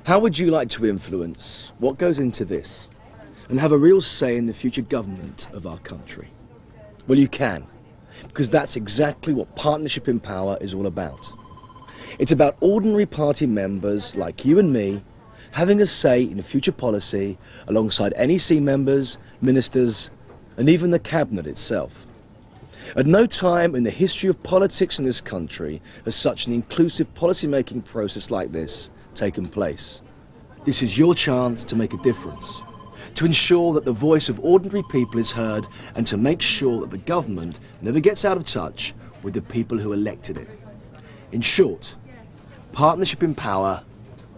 How would you like to influence what goes into this and have a real say in the future government of our country? Well, you can, because that's exactly what Partnership in Power is all about. It's about ordinary party members like you and me having a say in future policy alongside NEC members, ministers, and even the cabinet itself. At no time in the history of politics in this country has such an inclusive policy-making process like this taken place. This is your chance to make a difference, to ensure that the voice of ordinary people is heard and to make sure that the government never gets out of touch with the people who elected it. In short, Partnership in Power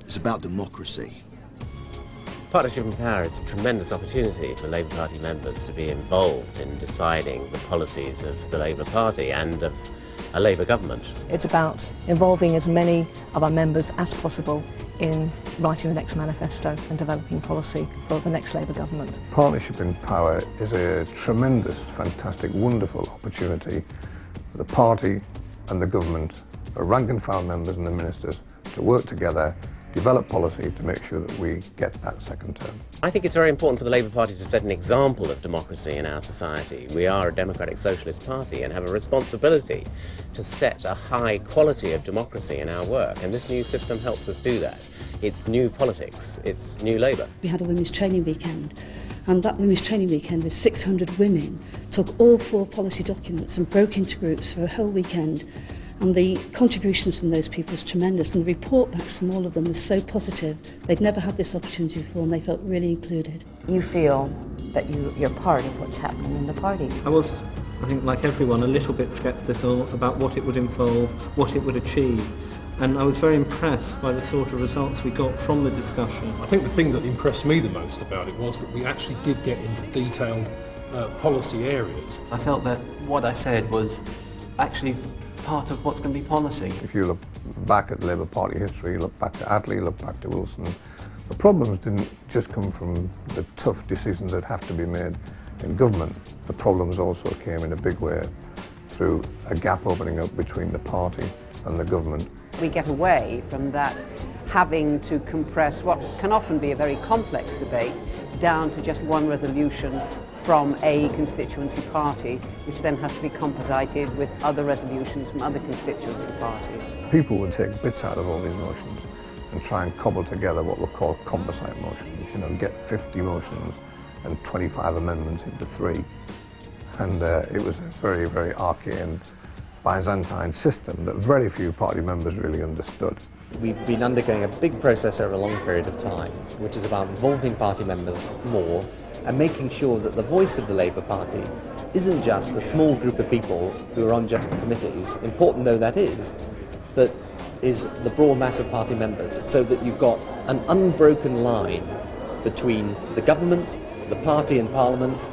is about democracy. Partnership in Power is a tremendous opportunity for Labour Party members to be involved in deciding the policies of the Labour Party and of a Labour government. It's about involving as many of our members as possible in writing the next manifesto and developing policy for the next Labour government. Partnership in Power is a tremendous, fantastic, wonderful opportunity for the party and the government, for rank and file members and the ministers to work together, develop policy to make sure that we get that second term. I think it's very important for the Labour Party to set an example of democracy in our society. We are a democratic socialist party and have a responsibility to set a high quality of democracy in our work, and this new system helps us do that. It's new politics, it's new Labour. We had a women's training weekend, and that women's training weekend with 600 women took all 4 policy documents and broke into groups for a whole weekend. And the contributions from those people was tremendous, and the report backs from all of them was so positive. They'd never had this opportunity before and they felt really included. You feel that you're part of what's happening in the party. I was, I think like everyone, a little bit sceptical about what it would involve, what it would achieve. And I was very impressed by the sort of results we got from the discussion. I think the thing that impressed me the most about it was that we actually did get into detailed policy areas. I felt that what I said was actually part of what's going to be policy. If you look back at Labour Party history, look back to Attlee, look back to Wilson, the problems didn't just come from the tough decisions that have to be made in government. The problems also came in a big way through a gap opening up between the party and the government. We get away from that having to compress what can often be a very complex debate down to just one resolution from a constituency party, which then has to be composited with other resolutions from other constituency parties. People would take bits out of all these motions and try and cobble together what we call composite motions. You know, get 50 motions and 25 amendments into 3. And it was a very, very arcane Byzantine system that very few party members really understood. We've been undergoing a big process over a long period of time, which is about involving party members more and making sure that the voice of the Labour Party isn't just a small group of people who are on general committees, important though that is, but is the broad mass of party members, so that you've got an unbroken line between the government, the party in Parliament,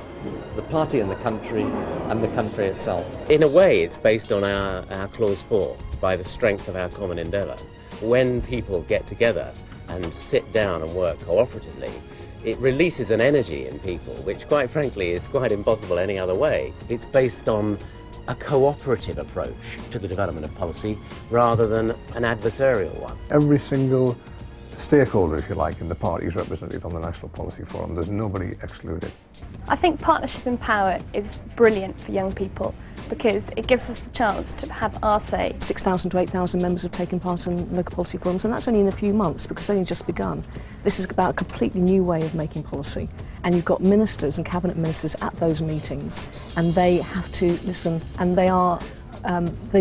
the party in the country, and the country itself. In a way, it's based on our Clause 4, by the strength of our common endeavour. When people get together and sit down and work cooperatively, it releases an energy in people, which quite frankly is quite impossible any other way. It's based on a cooperative approach to the development of policy rather than an adversarial one. Every single stakeholder, if you like, in the party is represented on the National Policy Forum. There's nobody excluded. I think Partnership in Power is brilliant for young people because it gives us the chance to have our say. 6,000 to 8,000 members have taken part in local policy forums, and that's only in a few months because it's only just begun. This is about a completely new way of making policy, and you've got ministers and cabinet ministers at those meetings, and they have to listen, and they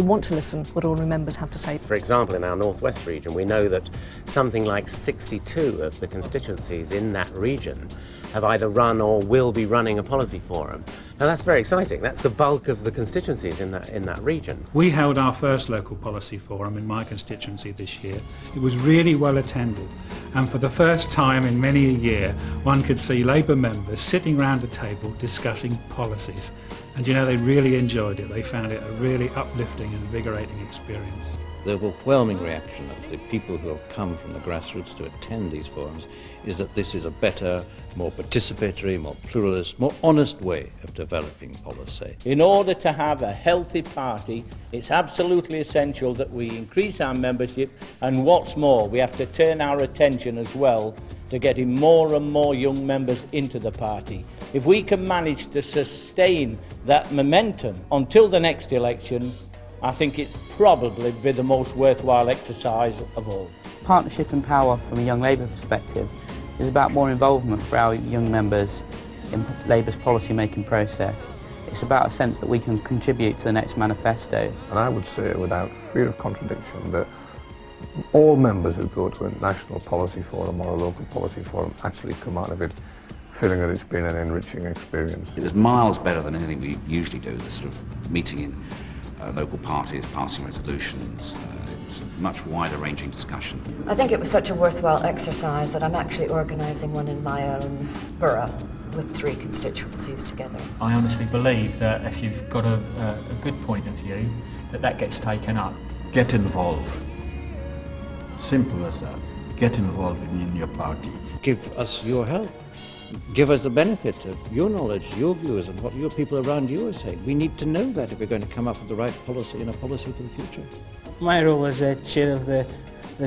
want to listen what ordinary members have to say. For example, in our northwest region, we know that something like 62 of the constituencies in that region have either run or will be running a policy forum. Now that's very exciting. That's the bulk of the constituencies in that region. We held our first local policy forum in my constituency this year. It was really well attended, and for the first time in many a year one could see Labour members sitting round a table discussing policies. And you know, they really enjoyed it. They found it a really uplifting and invigorating experience. The overwhelming reaction of the people who have come from the grassroots to attend these forums is that this is a better, more participatory, more pluralist, more honest way of developing policy. In order to have a healthy party, it's absolutely essential that we increase our membership, and what's more, we have to turn our attention as well to getting more and more young members into the party. If we can manage to sustain that momentum until the next election, I think it'd probably be the most worthwhile exercise of all. Partnership in Power from a Young Labour perspective is about more involvement for our young members in Labour's policy-making process. It's about a sense that we can contribute to the next manifesto. And I would say, without fear of contradiction, that all members who go to a national policy forum or a local policy forum actually come out of it feeling that it's been an enriching experience. It was miles better than anything we usually do, the sort of meeting in local parties, passing resolutions. It was a much wider ranging discussion. I think it was such a worthwhile exercise that I'm actually organising one in my own borough with 3 constituencies together. I honestly believe that if you've got a good point of view, that gets taken up. Get involved. Simple as that. Get involved in your party. Give us your help. Give us the benefit of your knowledge, your views, and what your people around you are saying. We need to know that if we're going to come up with the right policy and a policy for the future. My role as chair of the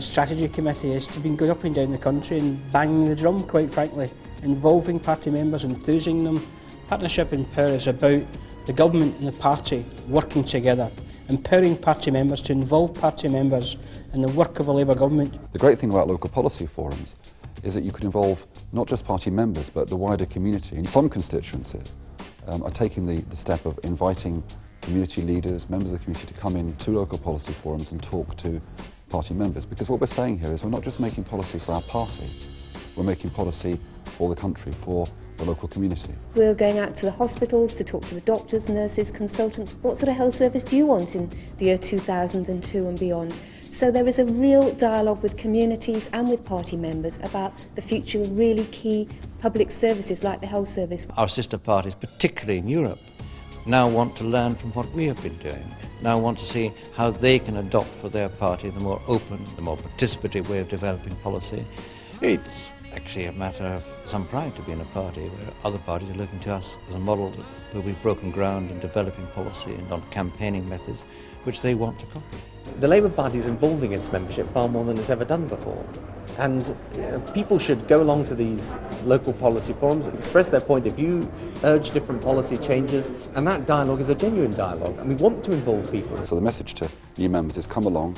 strategy committee is to be going up and down the country and banging the drum, quite frankly, involving party members, enthusing them. Partnership in Power is about the government and the party working together, empowering party members to involve party members in the work of a Labour government. The great thing about local policy forums is that you can involve not just party members but the wider community. And some constituencies are taking the step of inviting community leaders, members of the community to come in to local policy forums and talk to party members, because what we're saying here is we're not just making policy for our party, we're making policy for the country, for the local community. We're going out to the hospitals to talk to the doctors, nurses, consultants. What sort of health service do you want in the year 2002 and beyond? So there is a real dialogue with communities and with party members about the future of really key public services like the health service. Our sister parties, particularly in Europe, now want to learn from what we have been doing, now want to see how they can adopt for their party the more open, the more participatory way of developing policy. It's actually a matter of some pride to be in a party where other parties are looking to us as a model where we've broken ground in developing policy and on campaigning methods which they want to copy. The Labour Party is involving its membership far more than it's ever done before. And people should go along to these local policy forums, express their point of view, urge different policy changes, and that dialogue is a genuine dialogue, and we want to involve people. So the message to new members is come along,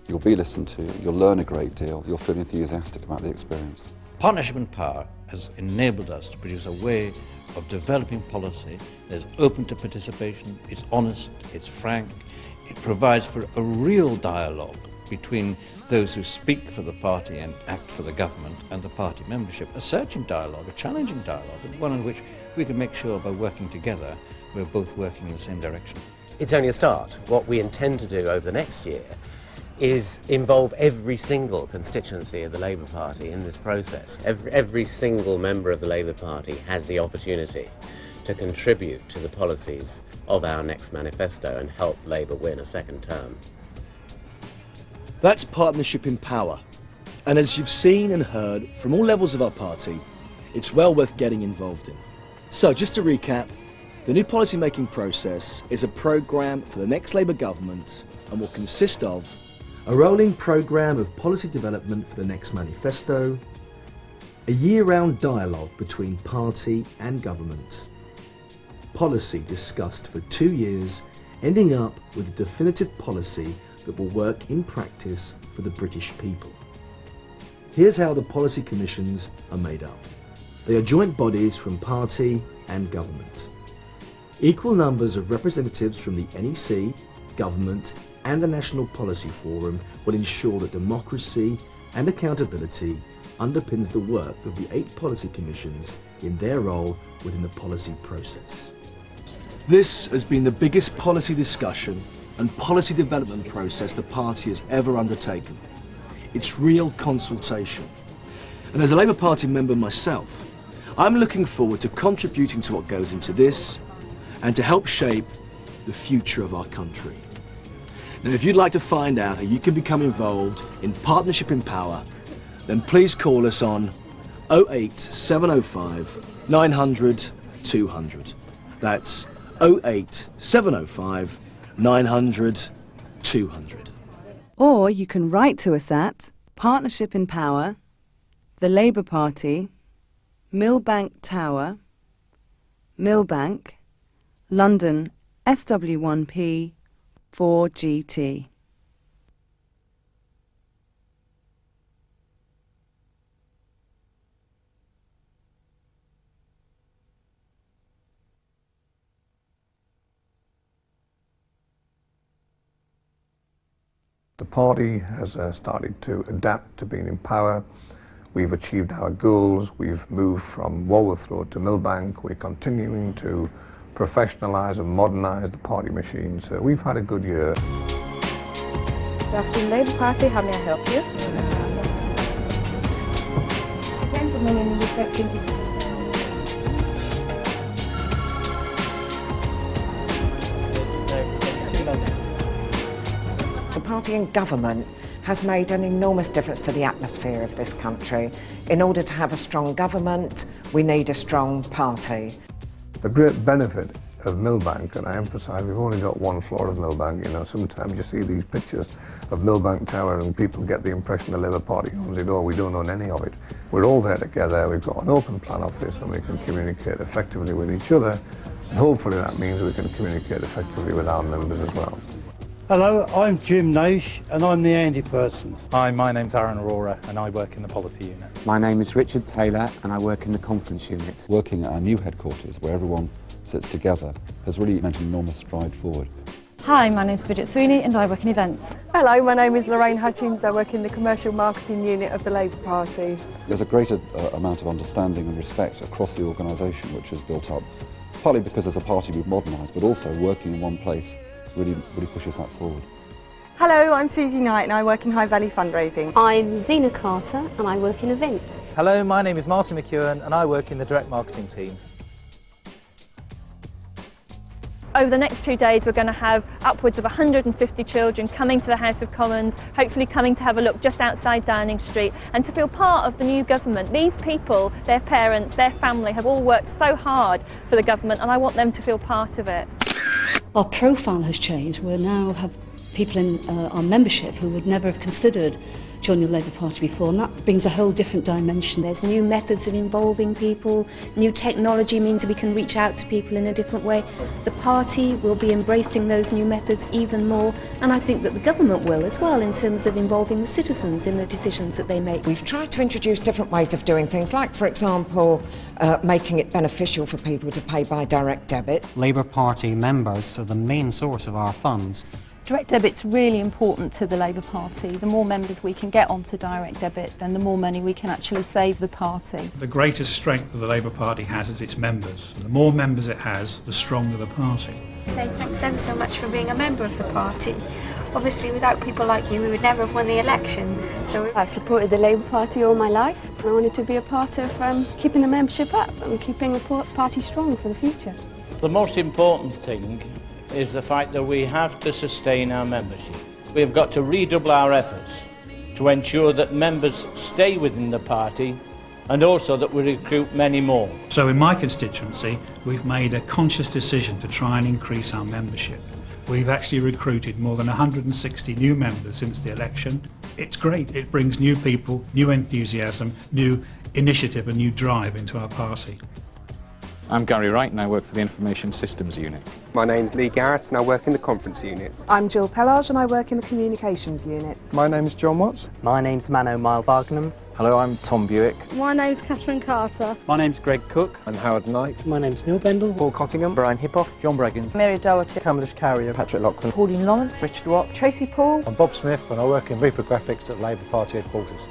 you'll be listened to, you'll learn a great deal, you'll feel enthusiastic about the experience. Partnership in Power has enabled us to produce a way of developing policy that is open to participation, it's honest, it's frank, it provides for a real dialogue between those who speak for the party and act for the government and the party membership, a searching dialogue, a challenging dialogue, and one in which we can make sure by working together we're both working in the same direction. It's only a start. What we intend to do over the next year is involve every single constituency of the Labour Party in this process. Every single member of the Labour Party has the opportunity to contribute to the policies of our next manifesto and help Labour win a second term. That's Partnership in Power. And as you've seen and heard from all levels of our party, it's well worth getting involved in. So just to recap, the new policy-making process is a programme for the next Labour government and will consist of a rolling programme of policy development for the next manifesto, a year-round dialogue between party and government, policy discussed for 2 years, ending up with a definitive policy that will work in practice for the British people. Here's how the policy commissions are made up. They are joint bodies from party and government. Equal numbers of representatives from the NEC, government and the National Policy Forum will ensure that democracy and accountability underpins the work of the 8 policy commissions in their role within the policy process. This has been the biggest policy discussion and policy development process the party has ever undertaken. It's real consultation. And as a Labour Party member myself, I'm looking forward to contributing to what goes into this and to help shape the future of our country. Now, if you'd like to find out how you can become involved in Partnership in Power, then please call us on 08705 900 200. That's 08705 900 200. Or you can write to us at Partnership in Power, the Labour Party, Millbank Tower, Millbank, London SW1P 4GT. The party has started to adapt to being in power. We've achieved our goals. We've moved from Walworth Road to Millbank. We're continuing to professionalise and modernise the party machine. So we've had a good year. Good afternoon, Labour Party. How may I help you? Gentlemen in the reception. The party in government has made an enormous difference to the atmosphere of this country. In order to have a strong government, we need a strong party. The great benefit of Millbank, and I emphasise we've only got one floor of Millbank, you know, sometimes you see these pictures of Millbank Tower and people get the impression the Labour Party owns it all. We don't own any of it. We're all there together, we've got an open plan office and we can communicate effectively with each other, and hopefully that means we can communicate effectively with our members as well. Hello, I'm Jim Naish and I'm the Andy person. Hi, my name's Aaron Aurora and I work in the policy unit. My name is Richard Taylor and I work in the conference unit. Working at our new headquarters, where everyone sits together, has really meant an enormous stride forward. Hi, my name's Bridget Sweeney and I work in events. Hello, my name is Lorraine Hutchins. I work in the commercial marketing unit of the Labour Party. There's a greater amount of understanding and respect across the organisation which has built up, partly because as a party we've modernised, but also working in one place really pushes that forward. Hello, I'm Susie Knight and I work in High Valley Fundraising. I'm Zena Carter and I work in events. Hello, my name is Martin McEwen and I work in the direct marketing team. Over the next 2 days we're going to have upwards of 150 children coming to the House of Commons, hopefully coming to have a look just outside Downing Street and to feel part of the new government. These people, their parents, their family have all worked so hard for the government and I want them to feel part of it. Our profile has changed. We now have people in our membership who would never have considered joining the Labour Party before, and that brings a whole different dimension. There's new methods of involving people, new technology means we can reach out to people in a different way. The party will be embracing those new methods even more, and I think that the government will as well in terms of involving the citizens in the decisions that they make. We've tried to introduce different ways of doing things, like, for example, making it beneficial for people to pay by direct debit. Labour Party members are the main source of our funds. Direct debit's really important to the Labour Party. The more members we can get onto direct debit, then the more money we can actually save the party. The greatest strength that the Labour Party has is its members. The more members it has, the stronger the party. Thanks ever so much for being a member of the party. Obviously, without people like you, we would never have won the election. So I've supported the Labour Party all my life, and I wanted to be a part of keeping the membership up and keeping the party strong for the future. The most important thing is the fact that we have to sustain our membership. We've got to redouble our efforts to ensure that members stay within the party and also that we recruit many more. So in my constituency, we've made a conscious decision to try and increase our membership. We've actually recruited more than 160 new members since the election. It's great. It brings new people, new enthusiasm, new initiative and new drive into our party. I'm Gerry Ryan and I work for the Information Systems Unit. My name's Lee Garrett and I work in the Conference Unit. I'm Jill Pellage and I work in the Communications Unit. My name's John Watts. My name's Mano Mile-Bargnum. Hello, I'm Tom Buick. My name's Catherine Carter. My name's Greg Cook. I'm Howard Knight. My name's Neil Bendel. Paul Cottingham. Brian Hippoff. John Breggins. Mary Doherty. Cavendish Carrier. Patrick Loughlin. Pauline Lawrence. Richard Watts. Tracy Paul. I'm Bob Smith and I work in Reprographics at Labour Party headquarters.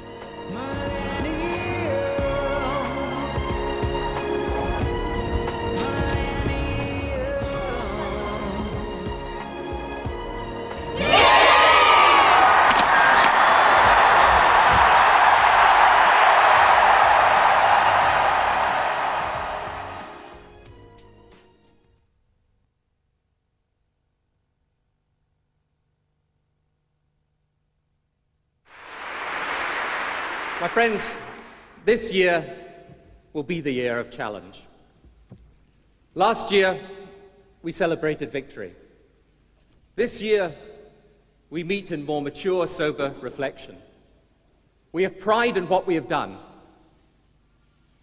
My friends, this year will be the year of challenge. Last year, we celebrated victory. This year, we meet in more mature, sober reflection. We have pride in what we have done,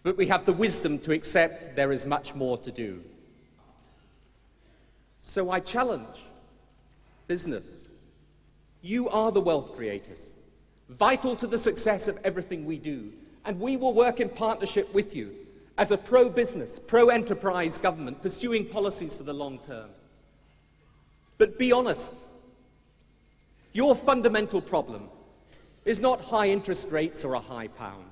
but we have the wisdom to accept there is much more to do. So I challenge business. You are the wealth creators, vital to the success of everything we do, and we will work in partnership with you as a pro-business, pro-enterprise government, pursuing policies for the long term. But be honest. Your fundamental problem is not high interest rates or a high pound.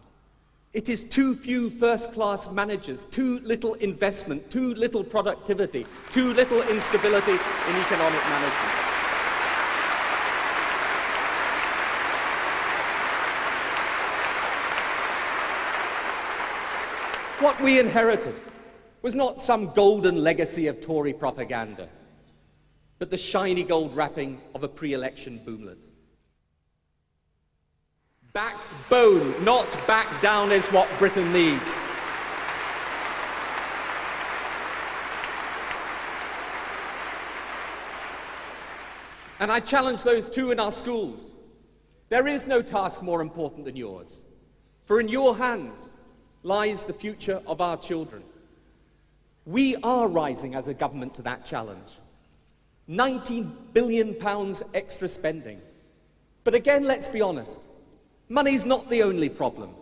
It is too few first-class managers, too little investment, too little productivity, too little instability in economic management. What we inherited was not some golden legacy of Tory propaganda, but the shiny gold wrapping of a pre-election boomlet. Backbone, not back down, is what Britain needs. And I challenge those too in our schools. There is no task more important than yours, for in your hands lies the future of our children. We are rising as a government to that challenge. £19 billion extra spending. But again, let's be honest, money's not the only problem.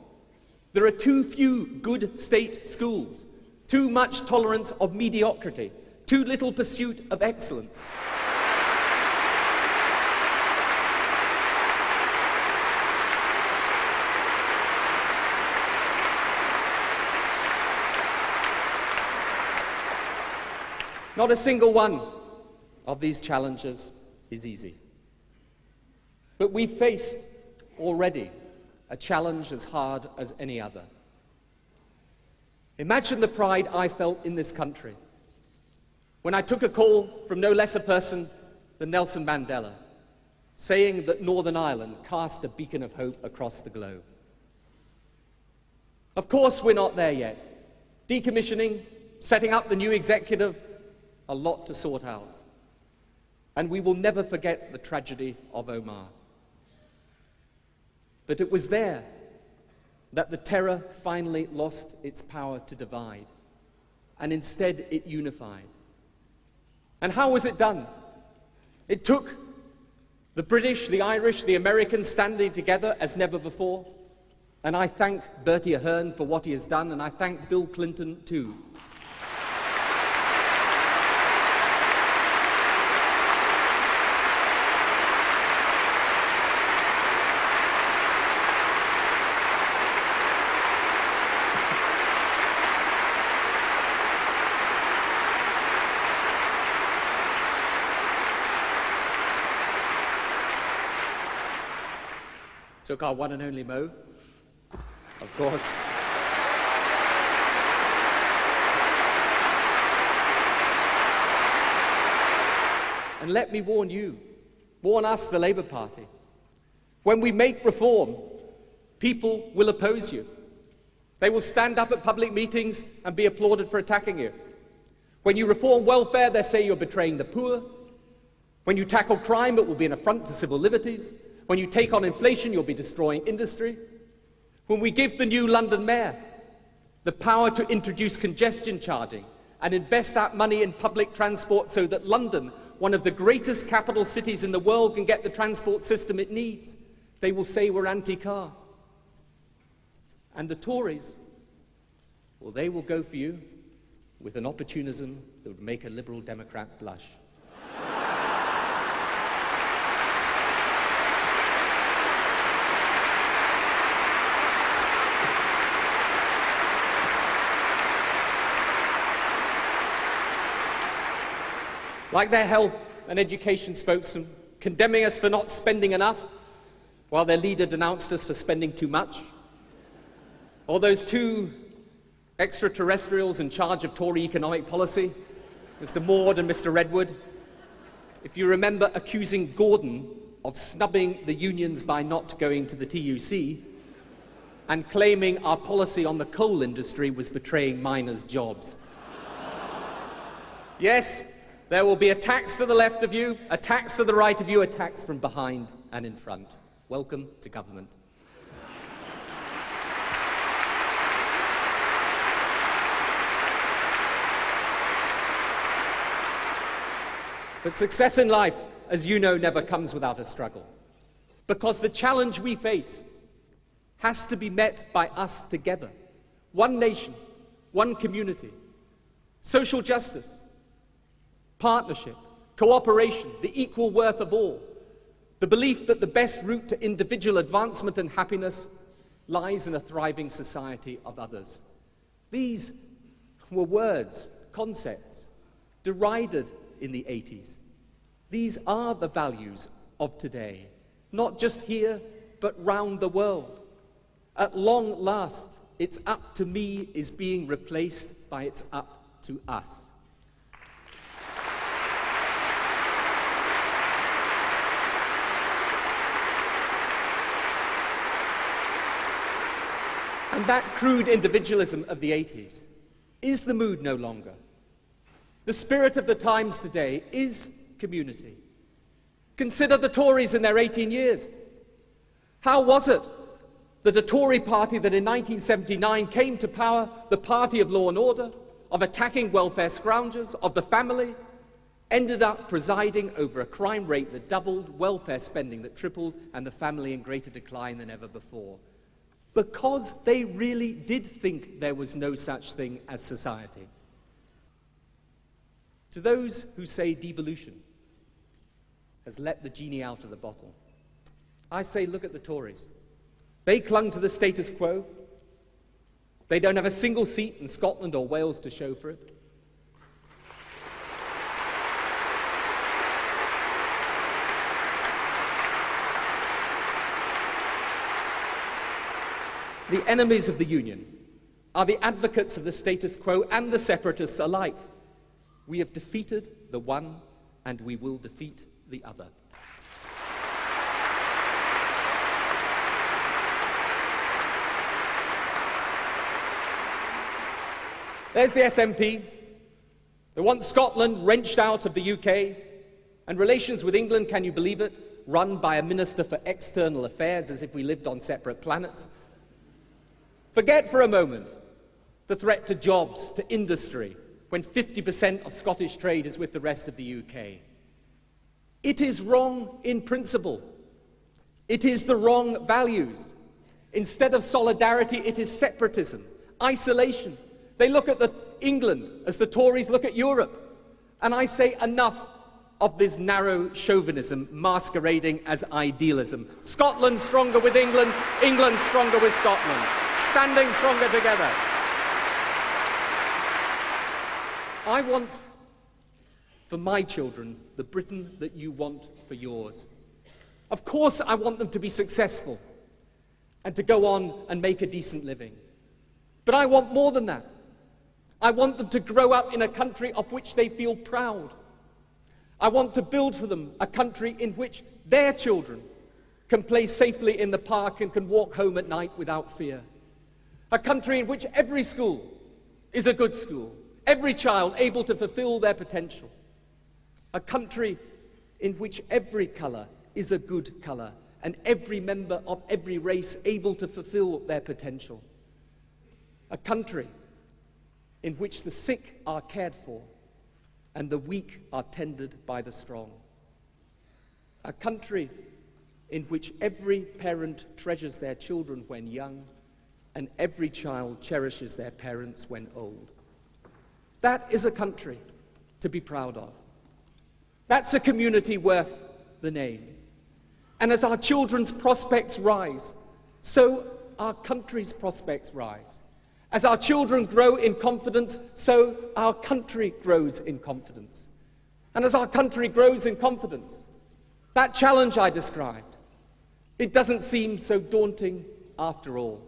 There are too few good state schools, too much tolerance of mediocrity, too little pursuit of excellence. Not a single one of these challenges is easy. But we've faced already a challenge as hard as any other. Imagine the pride I felt in this country when I took a call from no less a person than Nelson Mandela, saying that Northern Ireland cast a beacon of hope across the globe. Of course, we're not there yet. Decommissioning, setting up the new executive, a lot to sort out. And we will never forget the tragedy of Omar. But it was there that the terror finally lost its power to divide, and instead it unified. And how was it done? It took the British, the Irish, the Americans standing together as never before. And I thank Bertie Ahern for what he has done, and I thank Bill Clinton too. Took our one and only Mo, of course. And let me warn you, warn us, the Labour Party, when we make reform, people will oppose you. They will stand up at public meetings and be applauded for attacking you. When you reform welfare, they say you're betraying the poor. When you tackle crime, it will be an affront to civil liberties. When you take on inflation, you'll be destroying industry. When we give the new London mayor the power to introduce congestion charging and invest that money in public transport so that London, one of the greatest capital cities in the world, can get the transport system it needs, they will say we're anti-car. And the Tories, well, they will go for you with an opportunism that would make a Liberal Democrat blush. Like their health and education spokesman, condemning us for not spending enough, while their leader denounced us for spending too much. Or those two extraterrestrials in charge of Tory economic policy, Mr. Maud and Mr. Redwood, if you remember accusing Gordon of snubbing the unions by not going to the TUC, and claiming our policy on the coal industry was betraying miners' jobs. Yes, there will be attacks to the left of you, attacks to the right of you, attacks from behind and in front. Welcome to government. But success in life, as you know, never comes without a struggle. Because the challenge we face has to be met by us together. One nation, one community, social justice, partnership, cooperation, the equal worth of all, the belief that the best route to individual advancement and happiness lies in a thriving society of others. These were words, concepts, derided in the 80s. These are the values of today, not just here, but round the world. At long last, it's up to me is being replaced by it's up to us. And that crude individualism of the 80s is the mood no longer. The spirit of the times today is community. Consider the Tories in their 18 years. How was it that a Tory party that in 1979 came to power, the party of law and order, of attacking welfare scroungers, of the family, ended up presiding over a crime rate that doubled, welfare spending that tripled, and the family in greater decline than ever before? Because they really did think there was no such thing as society. To those who say devolution has let the genie out of the bottle, I say look at the Tories. They clung to the status quo. They don't have a single seat in Scotland or Wales to show for it. The enemies of the Union are the advocates of the status quo and the separatists alike. We have defeated the one, and we will defeat the other. There's the SNP. They want Scotland wrenched out of the UK, and relations with England, can you believe it, run by a Minister for External Affairs as if we lived on separate planets. Forget for a moment the threat to jobs, to industry, when 50% of Scottish trade is with the rest of the UK. It is wrong in principle. It is the wrong values. Instead of solidarity, it is separatism, isolation. They look at England as the Tories look at Europe. And I say enough of this narrow chauvinism masquerading as idealism. Scotland stronger with England, England stronger with Scotland, standing stronger together. I want for my children the Britain that you want for yours. Of course I want them to be successful and to go on and make a decent living. But I want more than that. I want them to grow up in a country of which they feel proud. I want to build for them a country in which their children can play safely in the park and can walk home at night without fear. A country in which every school is a good school, every child able to fulfill their potential. A country in which every colour is a good colour and every member of every race able to fulfill their potential. A country in which the sick are cared for and the weak are tended by the strong. A country in which every parent treasures their children when young and every child cherishes their parents when old. That is a country to be proud of. That's a community worth the name. And as our children's prospects rise, so our country's prospects rise. As our children grow in confidence, so our country grows in confidence. And as our country grows in confidence, that challenge I described, it doesn't seem so daunting after all.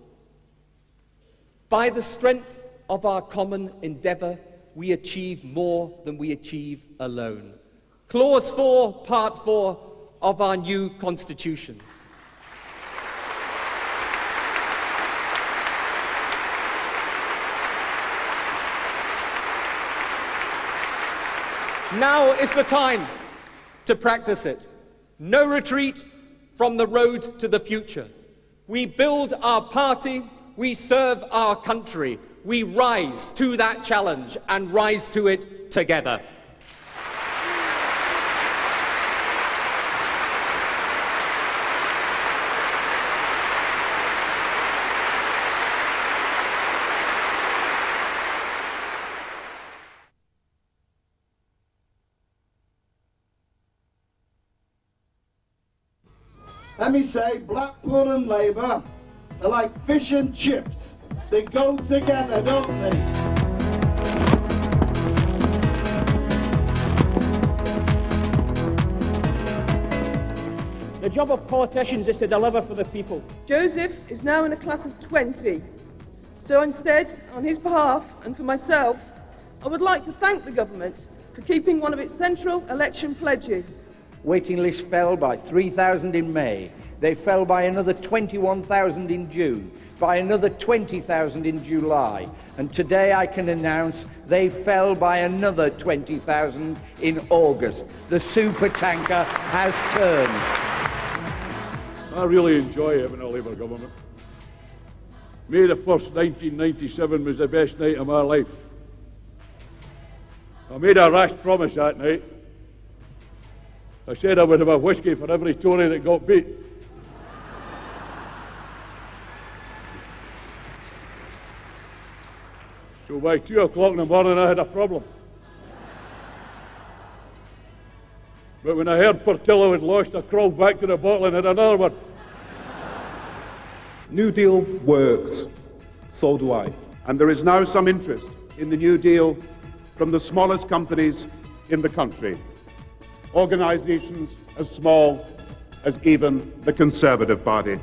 By the strength of our common endeavour, we achieve more than we achieve alone. Clause 4, Part 4 of our new Constitution. Now is the time to practice it. No retreat from the road to the future. We build our party, we serve our country. We rise to that challenge and rise to it together. Let me say, Blackpool and Labour are like fish and chips. They go together, don't they? The job of politicians is to deliver for the people. Joseph is now in a class of 20. So instead, on his behalf and for myself, I would like to thank the government for keeping one of its central election pledges. Waiting lists fell by 3,000 in May. They fell by another 21,000 in June, by another 20,000 in July. And today I can announce they fell by another 20,000 in August. The supertanker has turned. I really enjoy having a Labour government. May the 1st, 1997 was the best night of my life. I made a rash promise that night. I said I would have a whiskey for every Tory that got beat. So by 2 o'clock in the morning I had a problem. But when I heard Portillo had lost, I crawled back to the bottle and had another one. New Deal works. So do I. And there is now some interest in the New Deal from the smallest companies in the country. Organisations as small as even the Conservative Party.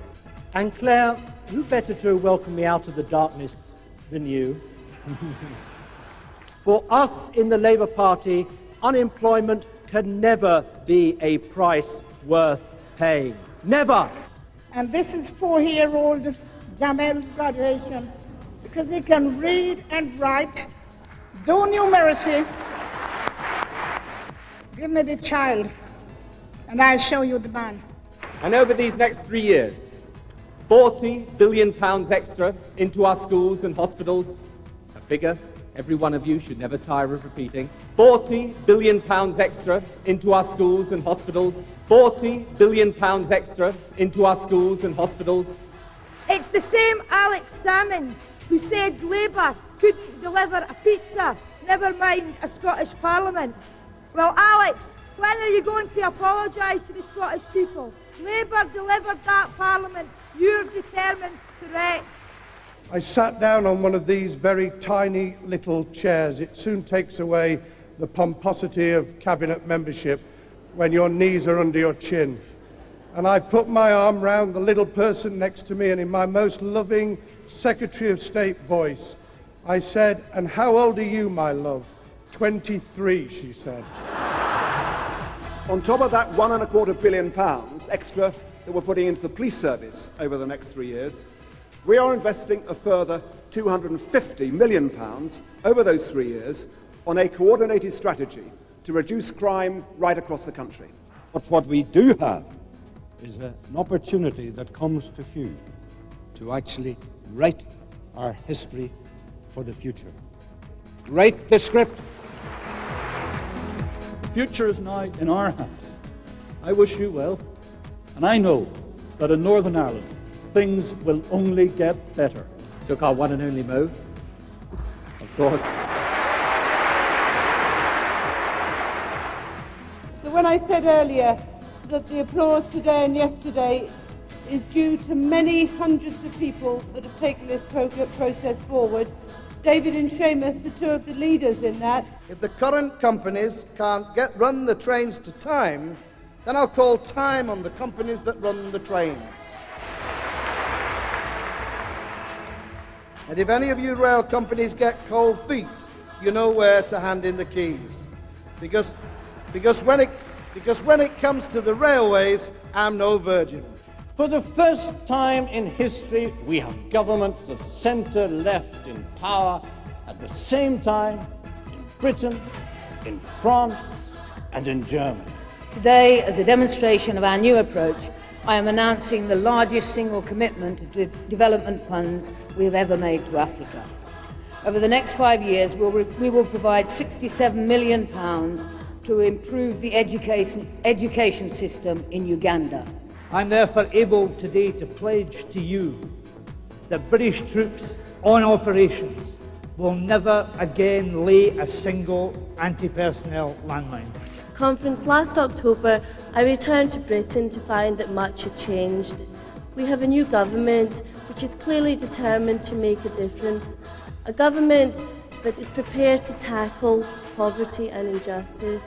And Claire, who better to welcome me out of the darkness than you? For us in the Labour Party, unemployment can never be a price worth paying. Never! And this is 4-year-old Jamel's graduation because he can read and write, do numeracy. Give me the child, and I'll show you the man. And over these next 3 years, £40 billion extra into our schools and hospitals, a figure every one of you should never tire of repeating. £40 billion extra into our schools and hospitals. £40 billion extra into our schools and hospitals. It's the same Alex Salmond who said Labour couldn't deliver a pizza, never mind a Scottish Parliament. Well, Alex, when are you going to apologise to the Scottish people? Labour delivered that Parliament. You're determined to wreck. I sat down on one of these very tiny little chairs. It soon takes away the pomposity of cabinet membership when your knees are under your chin. And I put my arm round the little person next to me, and in my most loving Secretary of State voice, I said, "And how old are you, my love?" 23, she said. On top of that £1.25 billion extra that we're putting into the police service over the next 3 years, we are investing a further £250 million over those 3 years on a coordinated strategy to reduce crime right across the country. But what we do have is an opportunity that comes to few to actually write our history for the future. Write the script. The future is now in our hands. I wish you well, and I know that in Northern Ireland things will only get better. Took our one and only Mo, of course. So when I said earlier that the applause today and yesterday is due to many hundreds of people that have taken this process forward, David and Seamus are two of the leaders in that. If the current companies can't run the trains to time, then I'll call time on the companies that run the trains. And if any of you rail companies get cold feet, you know where to hand in the keys. Because when it comes to the railways, I'm no virgin. For the first time in history, we have governments of centre-left in power at the same time in Britain, in France, and in Germany. Today, as a demonstration of our new approach, I am announcing the largest single commitment of development funds we have ever made to Africa. Over the next 5 years, we will provide £67 million to improve the education system in Uganda. I'm therefore able today to pledge to you that British troops on operations will never again lay a single anti-personnel landmine. Conference last October, I returned to Britain to find that much had changed. We have a new government which is clearly determined to make a difference, a government that is prepared to tackle poverty and injustice.